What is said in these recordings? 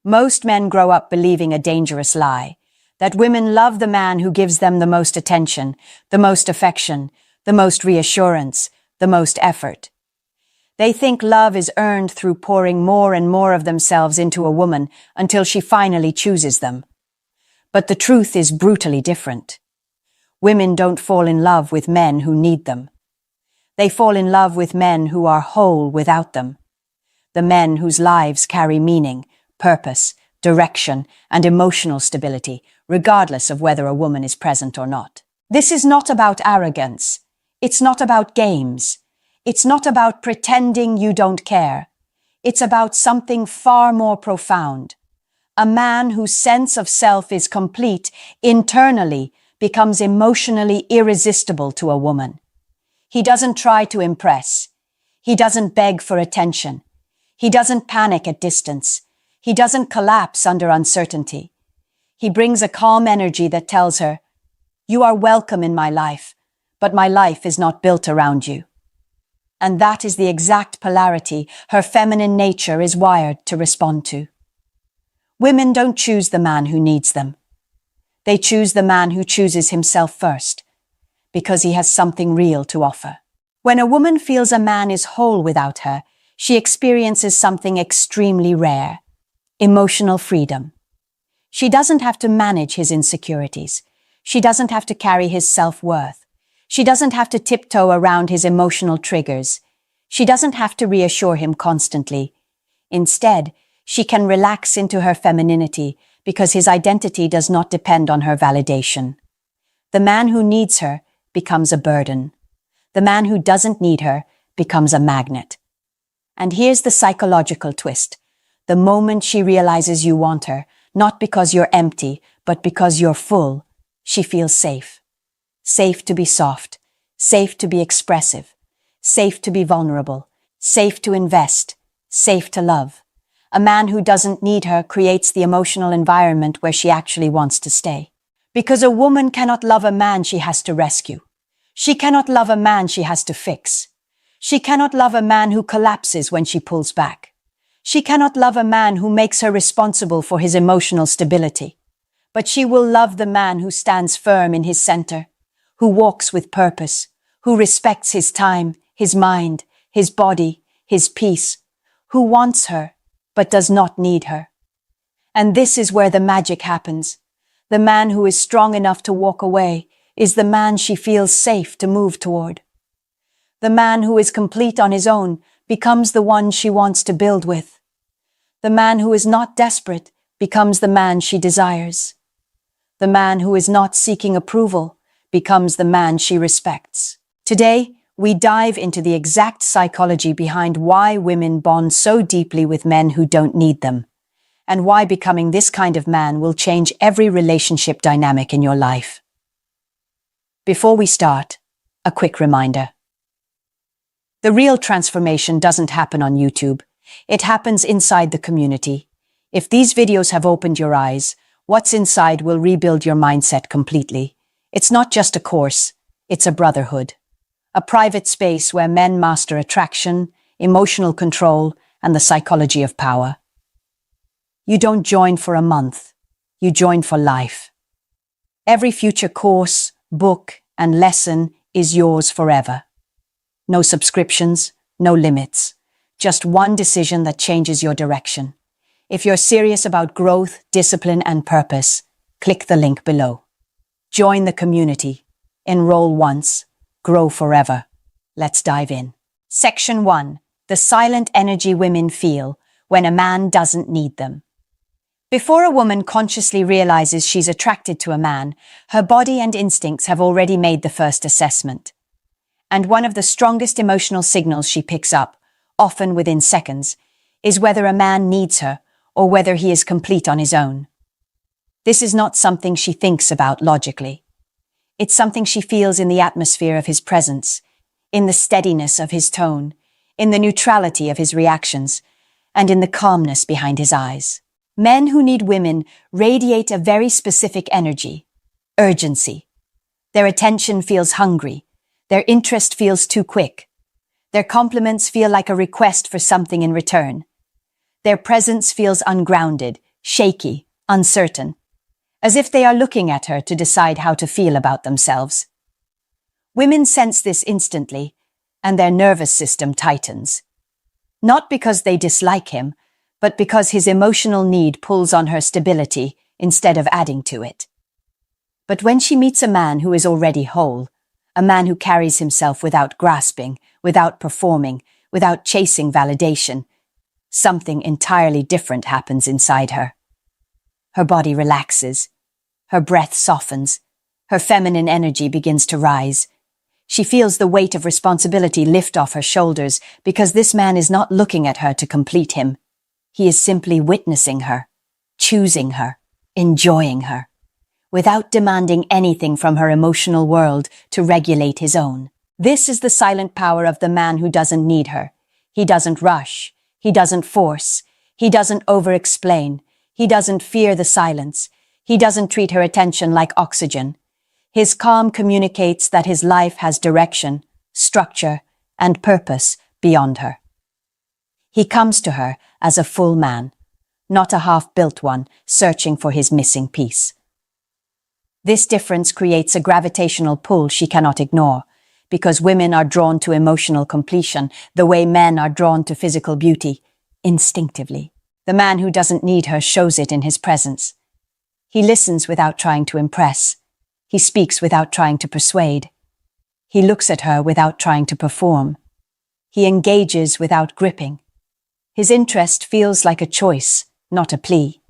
Most men grow up believing a dangerous lie, that women love the man who gives them the most attention, the most affection, the most reassurance, the most effort. They think love is earned through pouring more and more of themselves into a woman until she finally chooses them. But the truth is brutally different. Women don't fall in love with men who need them. They fall in love with men who are whole without them. The men whose lives carry meaning, purpose, direction, and emotional stability, regardless of whether a woman is present or not. This is not about arrogance. It's not about games. It's not about pretending you don't care. It's about something far more profound. A man whose sense of self is complete internally becomes emotionally irresistible to a woman. He doesn't try to impress. He doesn't beg for attention. He doesn't panic at distance. He doesn't collapse under uncertainty. He brings a calm energy that tells her, "You are welcome in my life, but my life is not built around you." And that is the exact polarity her feminine nature is wired to respond to. Women don't choose the man who needs them. They choose the man who chooses himself first, because he has something real to offer. When a woman feels a man is whole without her, she experiences something extremely rare: emotional freedom. She doesn't have to manage his insecurities. She doesn't have to carry his self-worth. She doesn't have to tiptoe around his emotional triggers. She doesn't have to reassure him constantly. Instead, she can relax into her femininity because his identity does not depend on her validation. The man who needs her becomes a burden. The man who doesn't need her becomes a magnet. And here's the psychological twist. The moment she realizes you want her, not because you're empty, but because you're full, she feels safe. Safe to be soft, safe to be expressive, safe to be vulnerable, safe to invest, safe to love. A man who doesn't need her creates the emotional environment where she actually wants to stay. Because a woman cannot love a man she has to rescue. She cannot love a man she has to fix. She cannot love a man who collapses when she pulls back. She cannot love a man who makes her responsible for his emotional stability. But she will love the man who stands firm in his center, who walks with purpose, who respects his time, his mind, his body, his peace, who wants her, but does not need her. And this is where the magic happens. The man who is strong enough to walk away is the man she feels safe to move toward. The man who is complete on his own becomes the one she wants to build with. The man who is not desperate becomes the man she desires. The man who is not seeking approval becomes the man she respects. Today, we dive into the exact psychology behind why women bond so deeply with men who don't need them, and why becoming this kind of man will change every relationship dynamic in your life. Before we start, a quick reminder. The real transformation doesn't happen on YouTube. It happens inside the community. If these videos have opened your eyes, what's inside will rebuild your mindset completely. It's not just a course, it's a brotherhood. A private space where men master attraction, emotional control, and the psychology of power. You don't join for a month, you join for life. Every future course, book, and lesson is yours forever. No subscriptions, no limits. Just one decision that changes your direction. If you're serious about growth, discipline, and purpose, click the link below. Join the community. Enroll once. Grow forever. Let's dive in. Section 1. The silent energy women feel when a man doesn't need them. Before a woman consciously realizes she's attracted to a man, her body and instincts have already made the first assessment. And one of the strongest emotional signals she picks up, often within seconds, is whether a man needs her or whether he is complete on his own. This is not something she thinks about logically. It's something she feels in the atmosphere of his presence, in the steadiness of his tone, in the neutrality of his reactions, and in the calmness behind his eyes. Men who need women radiate a very specific energy, urgency. Their attention feels hungry. Their interest feels too quick. Their compliments feel like a request for something in return. Their presence feels ungrounded, shaky, uncertain, as if they are looking at her to decide how to feel about themselves. Women sense this instantly, and their nervous system tightens. Not because they dislike him, but because his emotional need pulls on her stability instead of adding to it. But when she meets a man who is already whole, a man who carries himself without grasping, without performing, without chasing validation, something entirely different happens inside her. Her body relaxes, her breath softens, her feminine energy begins to rise. She feels the weight of responsibility lift off her shoulders because this man is not looking at her to complete him. He is simply witnessing her, choosing her, enjoying her, without demanding anything from her emotional world to regulate his own. This is the silent power of the man who doesn't need her. He doesn't rush. He doesn't force. He doesn't over-explain. He doesn't fear the silence. He doesn't treat her attention like oxygen. His calm communicates that his life has direction, structure, and purpose beyond her. He comes to her as a full man, not a half-built one searching for his missing piece. This difference creates a gravitational pull she cannot ignore, because women are drawn to emotional completion the way men are drawn to physical beauty, instinctively. The man who doesn't need her shows it in his presence. He listens without trying to impress. He speaks without trying to persuade. He looks at her without trying to perform. He engages without gripping. His interest feels like a choice, not a plea.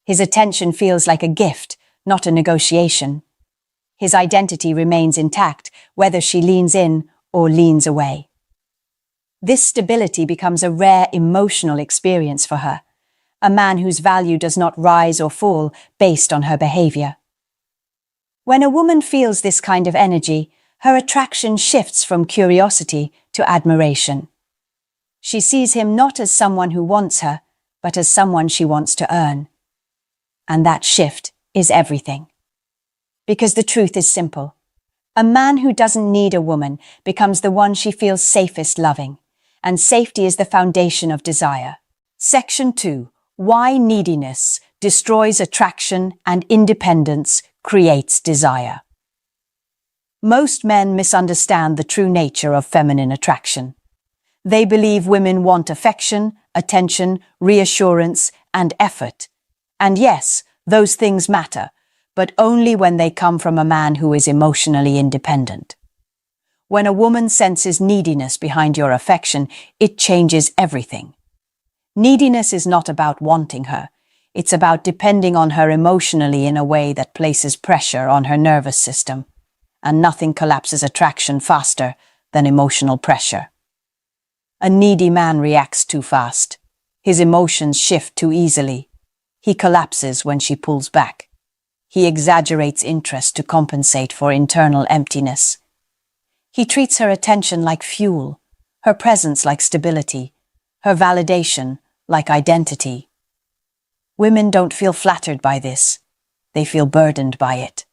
His attention feels like a gift, not a negotiation. His identity remains intact, whether she leans in or leans away. This stability becomes a rare emotional experience for her, a man whose value does not rise or fall based on her behavior. When a woman feels this kind of energy, her attraction shifts from curiosity to admiration. She sees him not as someone who wants her, but as someone she wants to earn. And that shift is everything. Because the truth is simple. A man who doesn't need a woman becomes the one she feels safest loving, and safety is the foundation of desire. Section 2. Why neediness destroys attraction and independence creates desire. Most men misunderstand the true nature of feminine attraction. They believe women want affection, attention, reassurance, and effort. And yes, those things matter, but only when they come from a man who is emotionally independent. When a woman senses neediness behind your affection, it changes everything. Neediness is not about wanting her. It's about depending on her emotionally in a way that places pressure on her nervous system. And nothing collapses attraction faster than emotional pressure. A needy man reacts too fast. His emotions shift too easily. He collapses when she pulls back. He exaggerates interest to compensate for internal emptiness. He treats her attention like fuel, her presence like stability, her validation like identity. Women don't feel flattered by this. They feel burdened by it.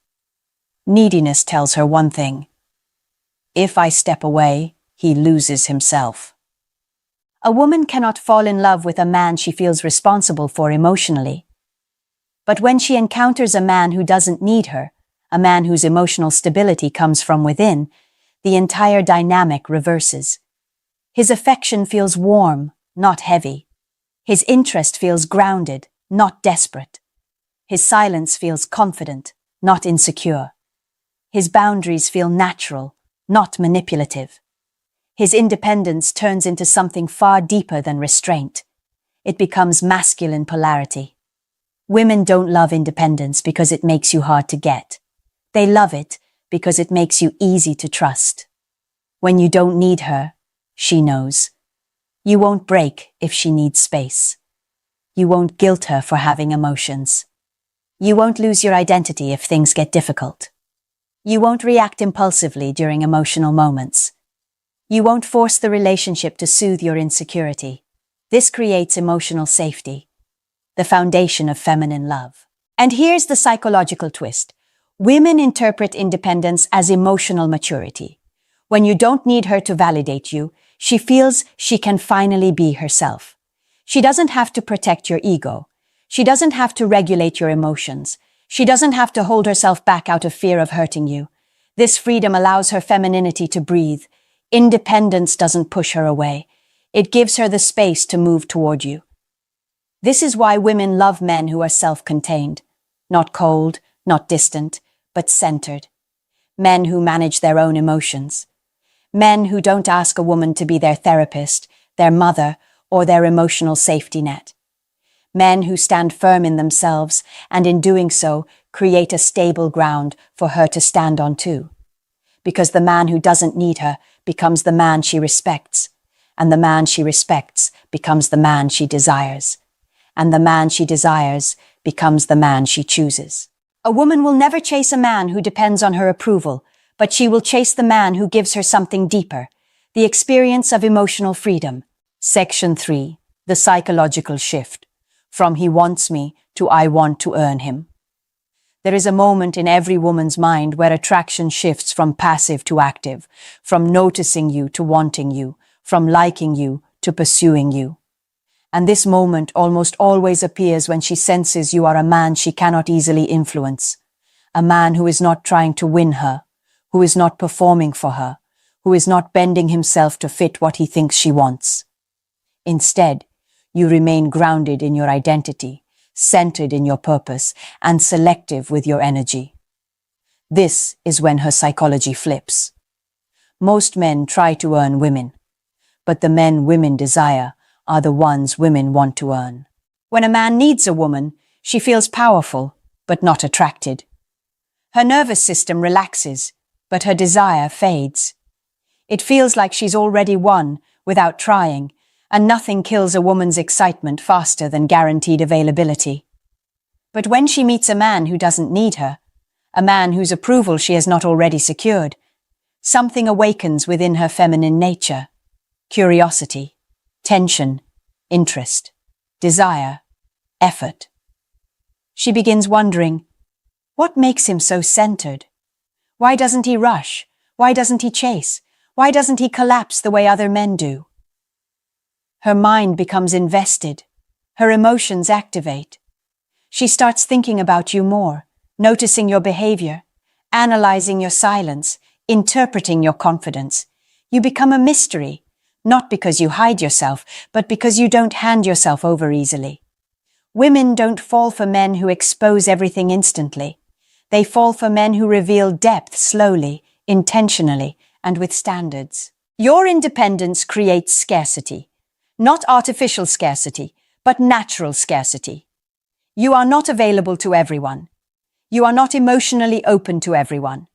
Neediness tells her one thing. If I step away, he loses himself. A woman cannot fall in love with a man she feels responsible for emotionally. But when she encounters a man who doesn't need her, a man whose emotional stability comes from within, the entire dynamic reverses. His affection feels warm, not heavy. His interest feels grounded, not desperate. His silence feels confident, not insecure. His boundaries feel natural, not manipulative. His independence turns into something far deeper than restraint. It becomes masculine polarity. Women don't love independence because it makes you hard to get. They love it because it makes you easy to trust. When you don't need her, she knows. You won't break if she needs space. You won't guilt her for having emotions. You won't lose your identity if things get difficult. You won't react impulsively during emotional moments. You won't force the relationship to soothe your insecurity. This creates emotional safety, the foundation of feminine love. And here's the psychological twist. Women interpret independence as emotional maturity. When you don't need her to validate you, she feels she can finally be herself. She doesn't have to protect your ego. She doesn't have to regulate your emotions. She doesn't have to hold herself back out of fear of hurting you. This freedom allows her femininity to breathe. Independence doesn't push her away. It gives her the space to move toward you. This is why women love men who are self-contained. Not cold, not distant, but centered. Men who manage their own emotions. Men who don't ask a woman to be their therapist, their mother, or their emotional safety net. Men who stand firm in themselves and in doing so create a stable ground for her to stand on too. Because the man who doesn't need her becomes the man she respects, and the man she respects becomes the man she desires, and the man she desires becomes the man she chooses. A woman will never chase a man who depends on her approval, but she will chase the man who gives her something deeper, the experience of emotional freedom. Section 3. The psychological shift. From he wants me to I want to earn him. There is a moment in every woman's mind where attraction shifts from passive to active, from noticing you to wanting you, from liking you to pursuing you. And this moment almost always appears when she senses you are a man she cannot easily influence, a man who is not trying to win her, who is not performing for her, who is not bending himself to fit what he thinks she wants. Instead, you remain grounded in your identity, centered in your purpose, and selective with your energy. This is when her psychology flips. Most men try to earn women, but the men women desire are the ones women want to earn. When a man needs a woman, she feels powerful, but not attracted. Her nervous system relaxes, but her desire fades. It feels like she's already won without trying, and nothing kills a woman's excitement faster than guaranteed availability. But when she meets a man who doesn't need her, a man whose approval she has not already secured, something awakens within her feminine nature. Curiosity, tension, interest, desire, effort. She begins wondering, what makes him so centered? Why doesn't he rush? Why doesn't he chase? Why doesn't he collapse the way other men do? Her mind becomes invested. Her emotions activate. She starts thinking about you more, noticing your behavior, analyzing your silence, interpreting your confidence. You become a mystery, not because you hide yourself, but because you don't hand yourself over easily. Women don't fall for men who expose everything instantly. They fall for men who reveal depth slowly, intentionally, and with standards. Your independence creates scarcity. Not artificial scarcity, but natural scarcity. You are not available to everyone. You are not emotionally open to everyone.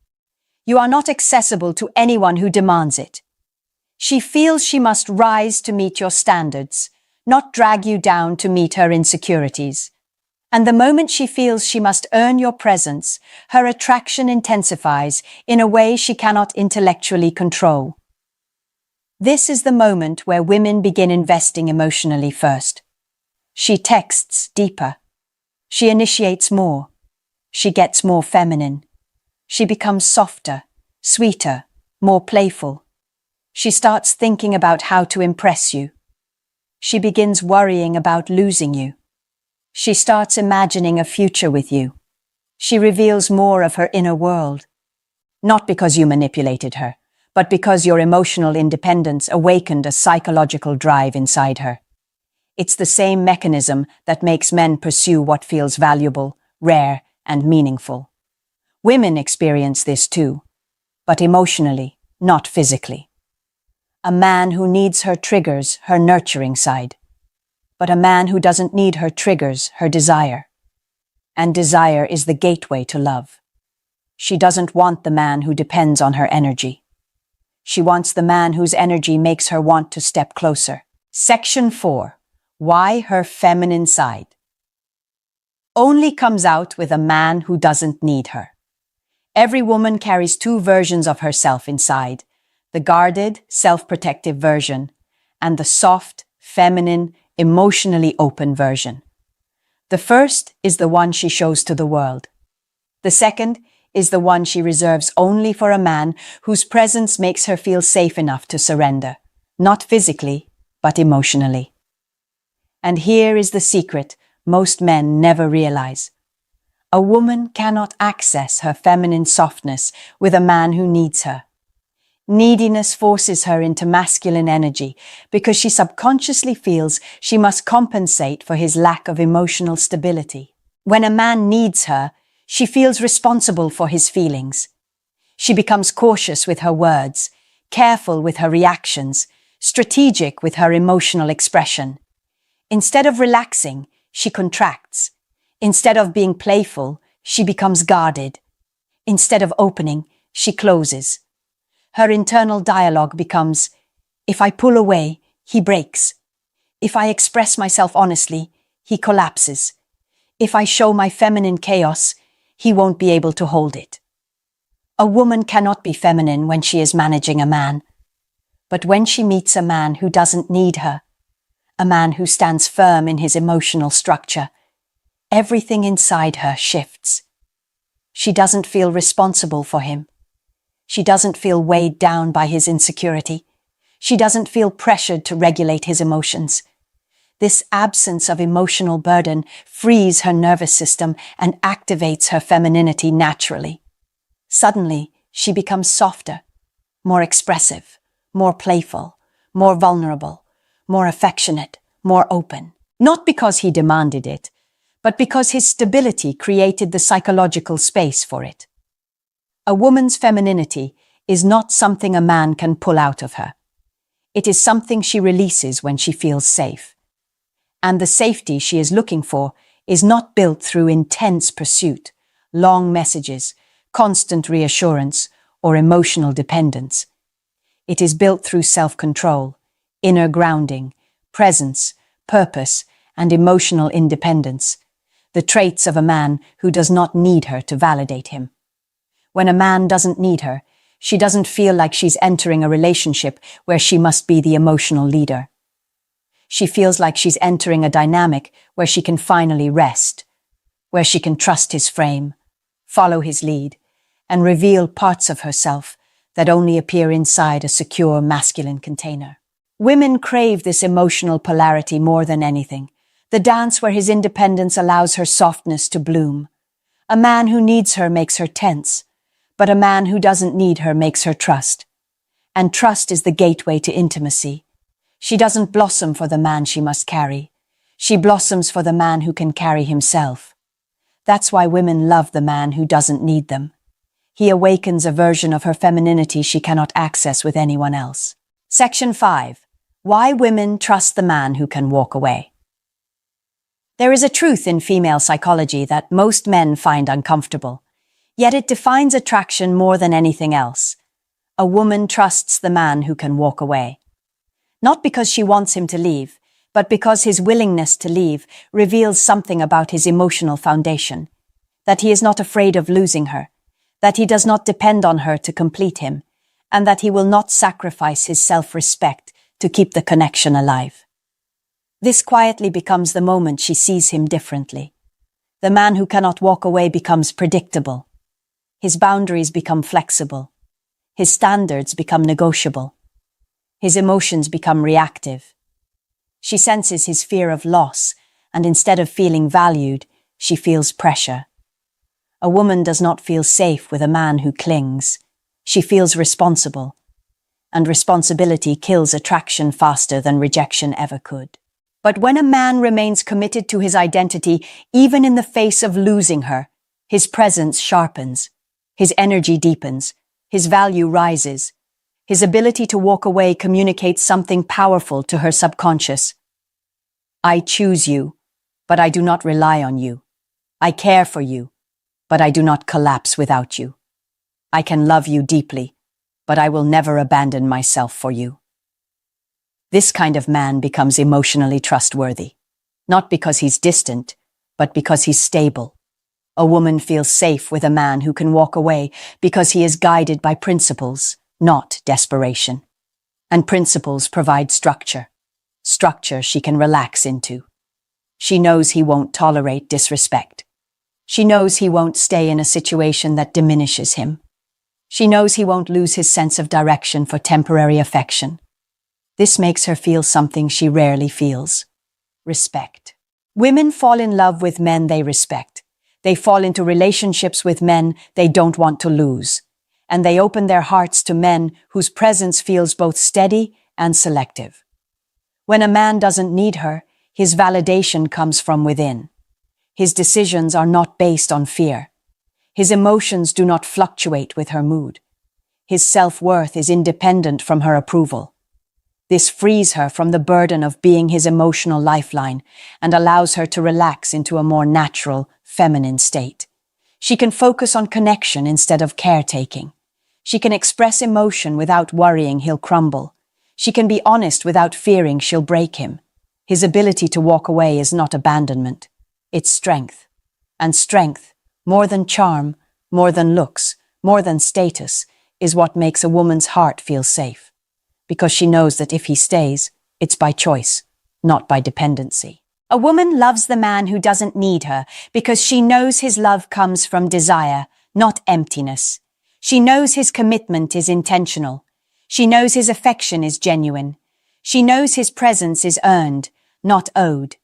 You are not accessible to anyone who demands it. She feels she must rise to meet your standards, not drag you down to meet her insecurities. And the moment she feels she must earn your presence, her attraction intensifies in a way she cannot intellectually control. This is the moment where women begin investing emotionally first. She texts deeper. She initiates more. She gets more feminine. She becomes softer, sweeter, more playful. She starts thinking about how to impress you. She begins worrying about losing you. She starts imagining a future with you. She reveals more of her inner world. Not because you manipulated her, but because your emotional independence awakened a psychological drive inside her. It's the same mechanism that makes men pursue what feels valuable, rare, and meaningful. Women experience this too, but emotionally, not physically. A man who needs her triggers her nurturing side, but a man who doesn't need her triggers her desire. And desire is the gateway to love. She doesn't want the man who depends on her energy. She wants the man whose energy makes her want to step closer. Section 4. Why her feminine side only comes out with a man who doesn't need her. Every woman carries two versions of herself inside, the guarded, self-protective version, and the soft, feminine, emotionally open version. The first is the one she shows to the world. The second is the one she reserves only for a man whose presence makes her feel safe enough to surrender, not physically, but emotionally. And here is the secret most men never realize. A woman cannot access her feminine softness with a man who needs her. Neediness forces her into masculine energy because she subconsciously feels she must compensate for his lack of emotional stability. When a man needs her, she feels responsible for his feelings. She becomes cautious with her words, careful with her reactions, strategic with her emotional expression. Instead of relaxing, she contracts. Instead of being playful, she becomes guarded. Instead of opening, she closes. Her internal dialogue becomes, if I pull away, he breaks. If I express myself honestly, he collapses. If I show my feminine chaos, he won't be able to hold it. A woman cannot be feminine when she is managing a man. But when she meets a man who doesn't need her, a man who stands firm in his emotional structure, everything inside her shifts. She doesn't feel responsible for him. She doesn't feel weighed down by his insecurity. She doesn't feel pressured to regulate his emotions. This absence of emotional burden frees her nervous system and activates her femininity naturally. Suddenly, she becomes softer, more expressive, more playful, more vulnerable, more affectionate, more open. Not because he demanded it, but because his stability created the psychological space for it. A woman's femininity is not something a man can pull out of her. It is something she releases when she feels safe. And the safety she is looking for is not built through intense pursuit, long messages, constant reassurance, or emotional dependence. It is built through self-control, inner grounding, presence, purpose, and emotional independence, the traits of a man who does not need her to validate him. When a man doesn't need her, she doesn't feel like she's entering a relationship where she must be the emotional leader. She feels like she's entering a dynamic where she can finally rest, where she can trust his frame, follow his lead, and reveal parts of herself that only appear inside a secure masculine container. Women crave this emotional polarity more than anything, the dance where his independence allows her softness to bloom. A man who needs her makes her tense, but a man who doesn't need her makes her trust. And trust is the gateway to intimacy. She doesn't blossom for the man she must carry. She blossoms for the man who can carry himself. That's why women love the man who doesn't need them. He awakens a version of her femininity she cannot access with anyone else. Section 5. Why women trust the man who can walk away. There is a truth in female psychology that most men find uncomfortable, yet it defines attraction more than anything else. A woman trusts the man who can walk away. Not because she wants him to leave, but because his willingness to leave reveals something about his emotional foundation, that he is not afraid of losing her, that he does not depend on her to complete him, and that he will not sacrifice his self-respect to keep the connection alive. This quietly becomes the moment she sees him differently. The man who cannot walk away becomes predictable. His boundaries become flexible. His standards become negotiable. His emotions become reactive. She senses his fear of loss, and instead of feeling valued, she feels pressure. A woman does not feel safe with a man who clings. She feels responsible. And responsibility kills attraction faster than rejection ever could. But when a man remains committed to his identity, even in the face of losing her, his presence sharpens, his energy deepens, his value rises. His ability to walk away communicates something powerful to her subconscious. I choose you, but I do not rely on you. I care for you, but I do not collapse without you. I can love you deeply, but I will never abandon myself for you. This kind of man becomes emotionally trustworthy, not because he's distant, but because he's stable. A woman feels safe with a man who can walk away because he is guided by principles, not desperation. And principles provide structure. Structure she can relax into. She knows he won't tolerate disrespect. She knows he won't stay in a situation that diminishes him. She knows he won't lose his sense of direction for temporary affection. This makes her feel something she rarely feels: respect. Women fall in love with men they respect. They fall into relationships with men they don't want to lose. And they open their hearts to men whose presence feels both steady and selective. When a man doesn't need her, his validation comes from within. His decisions are not based on fear. His emotions do not fluctuate with her mood. His self-worth is independent from her approval. This frees her from the burden of being his emotional lifeline and allows her to relax into a more natural, feminine state. She can focus on connection instead of caretaking. She can express emotion without worrying he'll crumble. She can be honest without fearing she'll break him. His ability to walk away is not abandonment. It's strength. And strength, more than charm, more than looks, more than status, is what makes a woman's heart feel safe. Because she knows that if he stays, it's by choice, not by dependency. A woman loves the man who doesn't need her because she knows his love comes from desire, not emptiness. She knows his commitment is intentional. She knows his affection is genuine. She knows his presence is earned, not owed.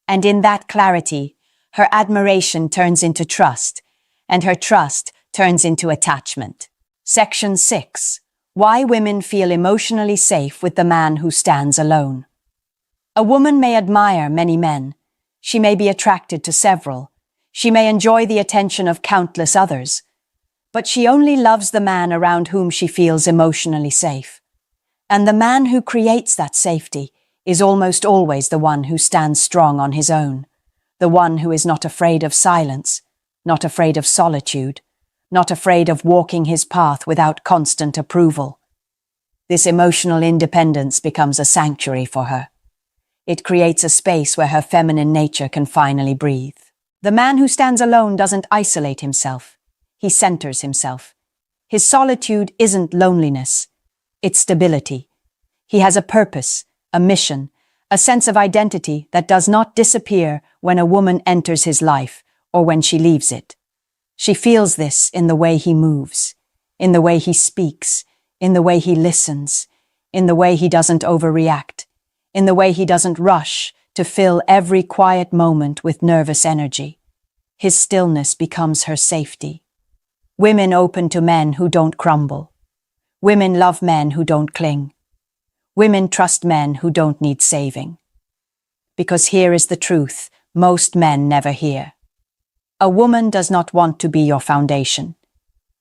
And in that clarity, her admiration turns into trust, and her trust turns into attachment. Section 6. Why women feel emotionally safe with the man who stands alone. A woman may admire many men. She may be attracted to several. She may enjoy the attention of countless others. But she only loves the man around whom she feels emotionally safe. And the man who creates that safety is almost always the one who stands strong on his own, the one who is not afraid of silence, not afraid of solitude, not afraid of walking his path without constant approval. This emotional independence becomes a sanctuary for her. It creates a space where her feminine nature can finally breathe. The man who stands alone doesn't isolate himself. He centers himself. His solitude isn't loneliness. It's stability. He has a purpose, a mission, a sense of identity that does not disappear when a woman enters his life or when she leaves it. She feels this in the way he moves, in the way he speaks, in the way he listens, in the way he doesn't overreact, in the way he doesn't rush to fill every quiet moment with nervous energy. His stillness becomes her safety. Women open to men who don't crumble. Women love men who don't cling. Women trust men who don't need saving. Because here is the truth most men never hear. A woman does not want to be your foundation.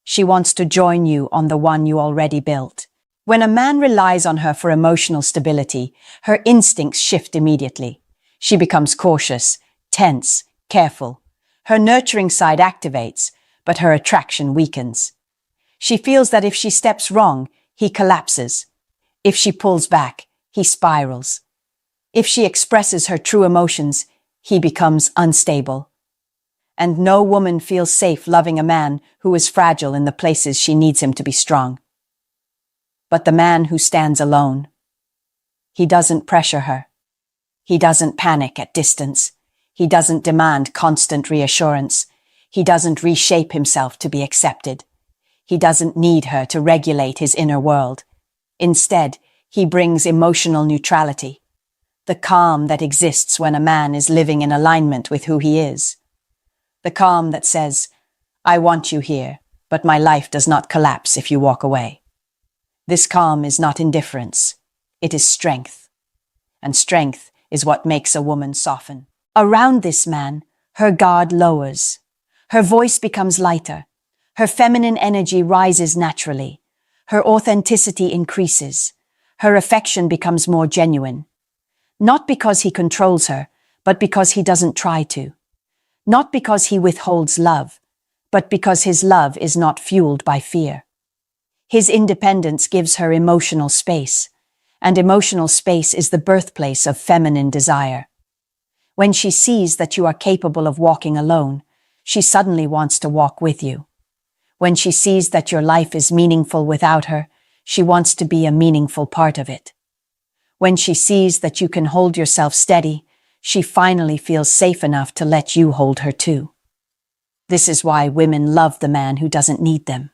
She wants to join you on the one you already built. When a man relies on her for emotional stability, her instincts shift immediately. She becomes cautious, tense, careful. Her nurturing side activates, but her attraction weakens. She feels that if she steps wrong, he collapses. If she pulls back, he spirals. If she expresses her true emotions, he becomes unstable. And no woman feels safe loving a man who is fragile in the places she needs him to be strong. But the man who stands alone, he doesn't pressure her. He doesn't panic at distance. He doesn't demand constant reassurance. He doesn't reshape himself to be accepted. He doesn't need her to regulate his inner world. Instead, he brings emotional neutrality, the calm that exists when a man is living in alignment with who he is. The calm that says, I want you here, but my life does not collapse if you walk away. This calm is not indifference. It is strength. And strength is what makes a woman soften. Around this man, her guard lowers. Her voice becomes lighter. Her feminine energy rises naturally. Her authenticity increases. Her affection becomes more genuine. Not because he controls her, but because he doesn't try to. Not because he withholds love, but because his love is not fueled by fear. His independence gives her emotional space, and emotional space is the birthplace of feminine desire. When she sees that you are capable of walking alone, she suddenly wants to walk with you. When she sees that your life is meaningful without her, she wants to be a meaningful part of it. When she sees that you can hold yourself steady, she finally feels safe enough to let you hold her too. This is why women love the man who doesn't need them.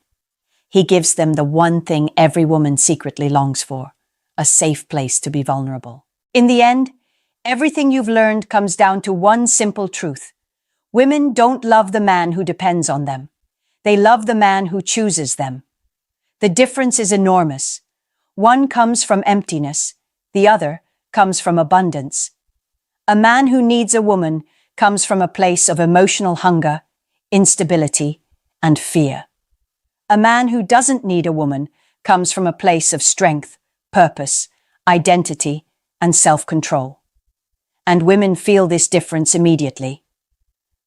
He gives them the one thing every woman secretly longs for, a safe place to be vulnerable. In the end, Everything you've learned comes down to one simple truth. Women don't love the man who depends on them. They love the man who chooses them. The difference is enormous. One comes from emptiness, the other comes from abundance. A man who needs a woman comes from a place of emotional hunger, instability, and fear. A man who doesn't need a woman comes from a place of strength, purpose, identity, and self-control. And women feel this difference immediately.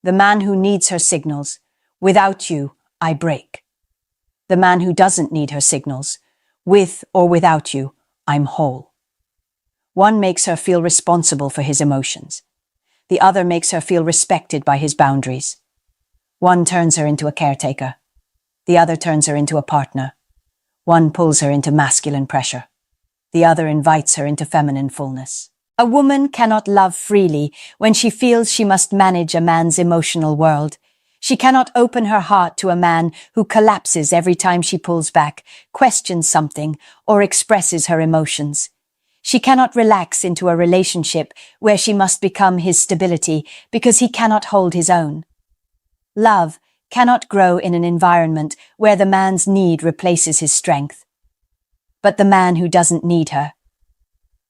The man who needs her signals, "Without you, I break." The man who doesn't need her signals, "With or without you, I'm whole." One makes her feel responsible for his emotions. The other makes her feel respected by his boundaries. One turns her into a caretaker. The other turns her into a partner. One pulls her into masculine pressure. The other invites her into feminine fullness. A woman cannot love freely when she feels she must manage a man's emotional world. She cannot open her heart to a man who collapses every time she pulls back, questions something, or expresses her emotions. She cannot relax into a relationship where she must become his stability because he cannot hold his own. Love cannot grow in an environment where the man's need replaces his strength. But the man who doesn't need her,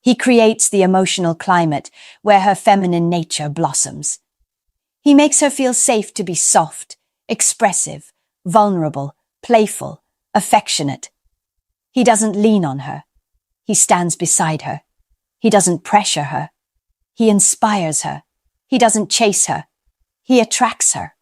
he creates the emotional climate where her feminine nature blossoms. He makes her feel safe to be soft, expressive, vulnerable, playful, affectionate. He doesn't lean on her. He stands beside her. He doesn't pressure her. He inspires her. He doesn't chase her. He attracts her.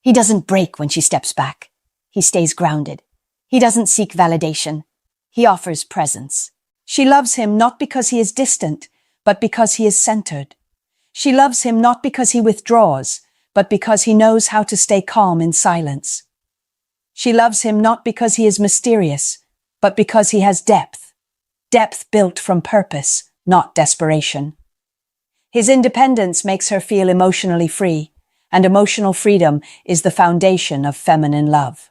He doesn't break when she steps back. He stays grounded. He doesn't seek validation. He offers presence. She loves him not because he is distant, but because he is centered. She loves him not because he withdraws, but because he knows how to stay calm in silence. She loves him not because he is mysterious, but because he has depth. Depth built from purpose, not desperation. His independence makes her feel emotionally free, and emotional freedom is the foundation of feminine love.